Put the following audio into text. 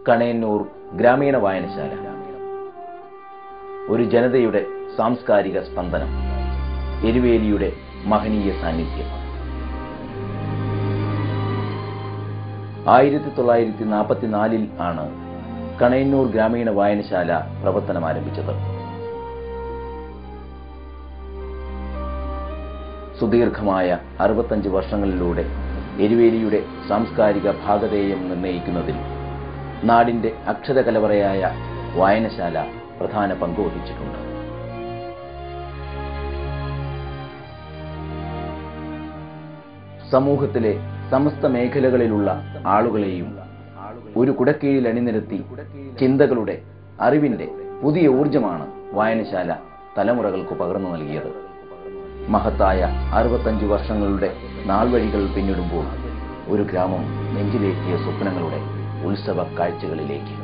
കണയന്നൂർ ഗ്രാമീണ വായനശാല ഒരു ജനതയുടെ സാംസ്കാരിക സ്പന്ദനം, എരുവേലിയുടെ മഹനീയ സാന്നിധ്യം. 1944 ആണ് കണയന്നൂർ ഗ്രാമീണ വായനശാല പ്രവർത്തനം ആരംഭിച്ചത്. സുദീർഘമായ 65 വർഷങ്ങളിലൂടെ എരുവേലിയുടെ സാംസ്കാരിക ഭാഗധേയം നിർണ്ണയിക്കുന്നതിൽ നാടിന്റെ അക്ഷരകലവറയായ വായനശാല പ്രധാന പങ്ക് വഹിച്ചിട്ടുണ്ട്. സമൂഹത്തിലെ സമസ്ത മേഖലകളിലുള്ള ആളുകളെയും ഒരു കുടക്കീഴിൽ അണിനിരത്തി ചിന്തകളുടെ, അറിവിന്റെ പുതിയ ഊർജമാണ് വായനശാല തലമുറകൾക്ക് പകർന്നു നൽകിയത്. മഹത്തായ 65 വർഷങ്ങളുടെ നാൾവഴികൾ പിന്നിടുമ്പോൾ ഒരു ഗ്രാമം നെഞ്ചിലേറ്റിയ സ്വപ്നങ്ങളുടെ ഉത്സവ കാഴ്ചകളിലേക്ക്.